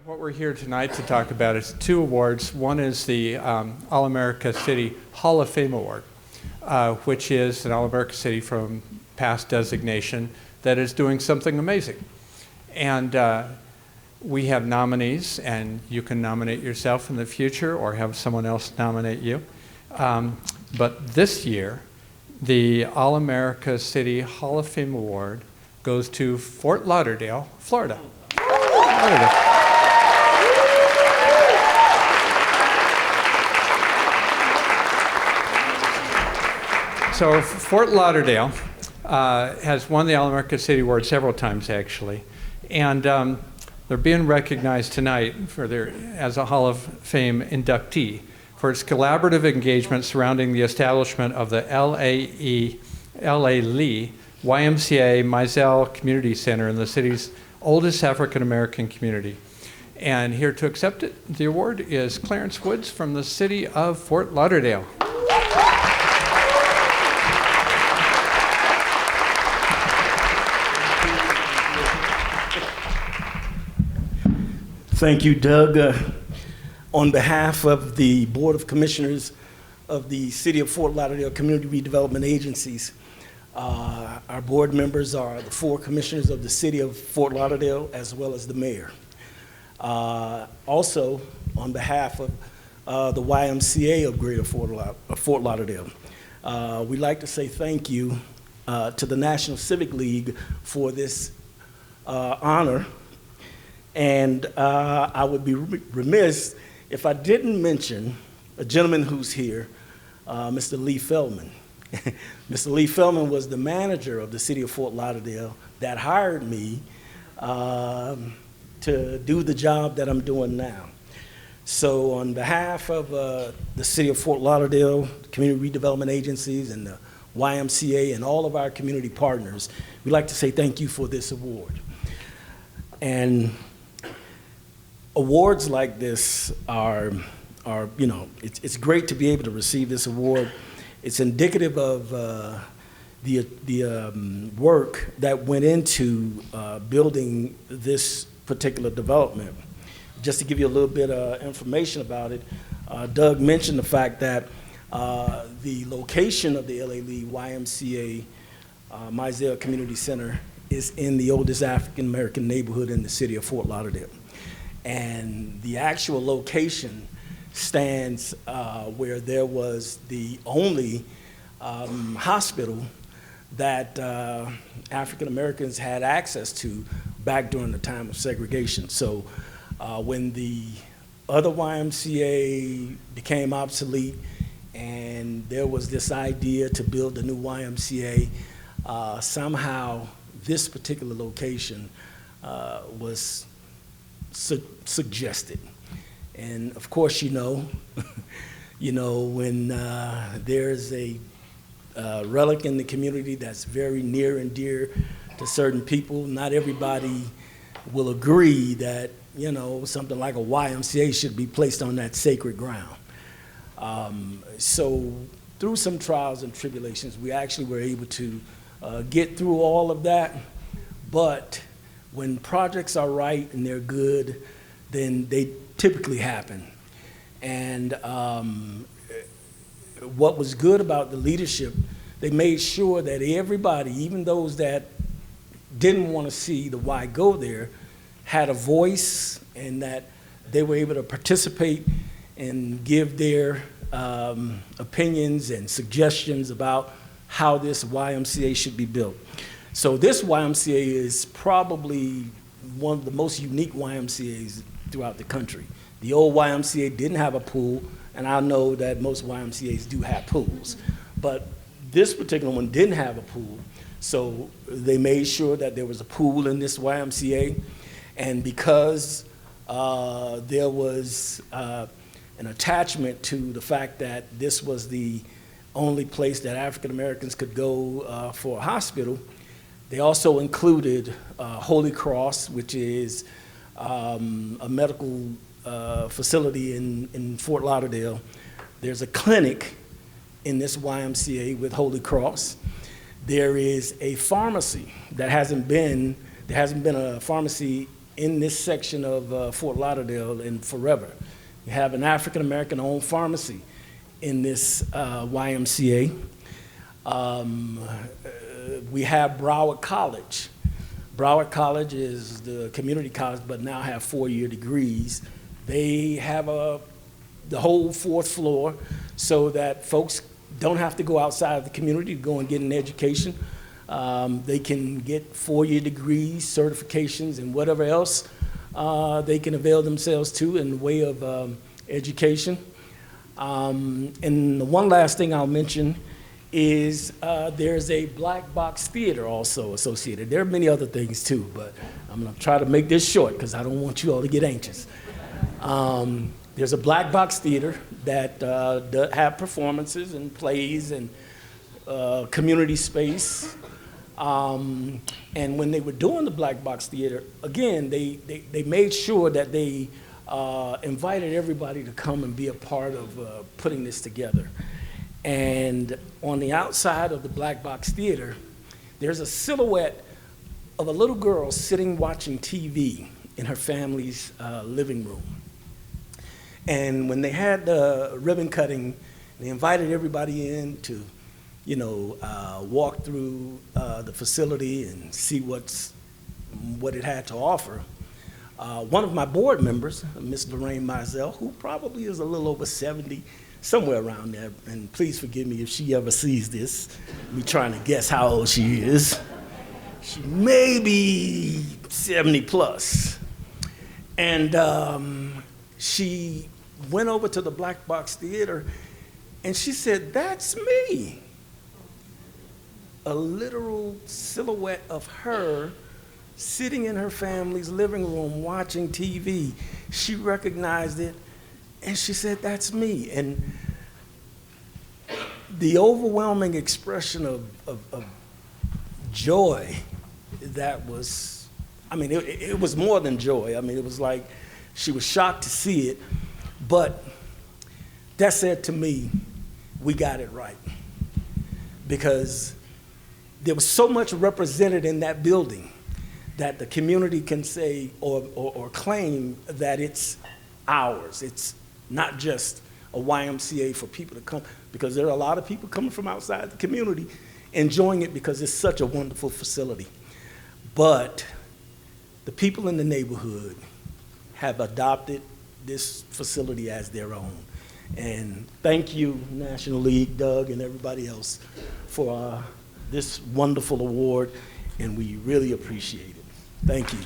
What we're here tonight to talk about is two awards. One is the All-America City Hall of Fame Award, which is an All-America City from past designation that is doing something amazing. And we have nominees, and you can nominate yourself in the future or have someone else nominate you. But this year, the All-America City Hall of Fame Award goes to Fort Lauderdale, Florida. So Fort Lauderdale has won the All-America City Award several times, actually. And they're being recognized tonight as a Hall of Fame inductee for its collaborative engagement surrounding the establishment of the L.A. Lee YMCA Mizell Community Center in the city's oldest African-American community. And here to accept the award is Clarence Woods from the city of Fort Lauderdale. Thank you, Doug. On behalf of the Board of Commissioners of the City of Fort Lauderdale Community Redevelopment Agencies, our board members are the 4 commissioners of the City of Fort Lauderdale, as well as the mayor. Also, on behalf of the YMCA of Greater Fort Lauderdale, we'd like to say thank you to the National Civic League for this honor. And I would be remiss if I didn't mention a gentleman who's here, Mr. Lee Feldman. Mr. Lee Feldman was the manager of the City of Fort Lauderdale that hired me to do the job that I'm doing now. So on behalf of the City of Fort Lauderdale, community redevelopment agencies, and the YMCA, and all of our community partners, we'd like to say thank you for this award. And awards like this are it's great to be able to receive this award. It's indicative of the work that went into building this particular development. Just to give you a little bit of information about it, Doug mentioned the fact that the location of the L.A. Lee YMCA Mizell Community Center is in the oldest African American neighborhood in the city of Fort Lauderdale. And the actual location stands where there was the only hospital that African Americans had access to back during the time of segregation. So when the other YMCA became obsolete and there was this idea to build a new YMCA, somehow this particular location was suggested. And of course, when there's a relic in the community that's very near and dear to certain people, not everybody will agree that, something like a YMCA should be placed on that sacred ground. So through some trials and tribulations, we actually were able to get through all of that. But when projects are right and they're good, then they typically happen. And what was good about the leadership, they made sure that everybody, even those that didn't want to see the Y go there, had a voice, and that they were able to participate and give their opinions and suggestions about how this YMCA should be built. So this YMCA is probably one of the most unique YMCAs throughout the country. The old YMCA didn't have a pool, and I know that most YMCAs do have pools, but this particular one didn't have a pool, so they made sure that there was a pool in this YMCA, and because there was an attachment to the fact that this was the only place that African Americans could go for a hospital, they also included Holy Cross, which is a medical facility in Fort Lauderdale. There's a clinic in this YMCA with Holy Cross. There is a pharmacy that there hasn't been a pharmacy in this section of Fort Lauderdale and forever. We have an African-American-owned pharmacy in this YMCA. We have Broward College. Broward College is the community college, but now have 4-year degrees. They have the whole 4th floor so that folks don't have to go outside of the community to go and get an education. They can get 4-year degrees, certifications, and whatever else they can avail themselves to in the way of education. And the one last thing I'll mention is there's a black box theater also associated. There are many other things too, but I'm gonna try to make this short because I don't want you all to get anxious. There's a black box theater that have performances and plays and community space. And when they were doing the black box theater, again, they made sure that they invited everybody to come and be a part of putting this together. And on the outside of the black box theater, there's a silhouette of a little girl sitting watching TV in her family's living room. And when they had the ribbon cutting, they invited everybody in to, walk through the facility and see what it had to offer. One of my board members, Ms. Lorraine Mizell, who probably is a little over 70, somewhere around there, and please forgive me if she ever sees this, me trying to guess how old she is. She may be 70 plus. And she went over to the black box theater and she said, "That's me." A literal silhouette of her sitting in her family's living room watching TV. She recognized it and she said, "That's me." And the overwhelming expression of joy that was, it was more than joy. It was like she was shocked to see it, but that said to me, we got it right. Because there was so much represented in that building that the community can say or claim that it's ours. It's not just a YMCA for people to come, because there are a lot of people coming from outside the community enjoying it because it's such a wonderful facility. But the people in the neighborhood have adopted this facility as their own. And thank you, National League, Doug, and everybody else for this wonderful award, and we really appreciate it. Thank you.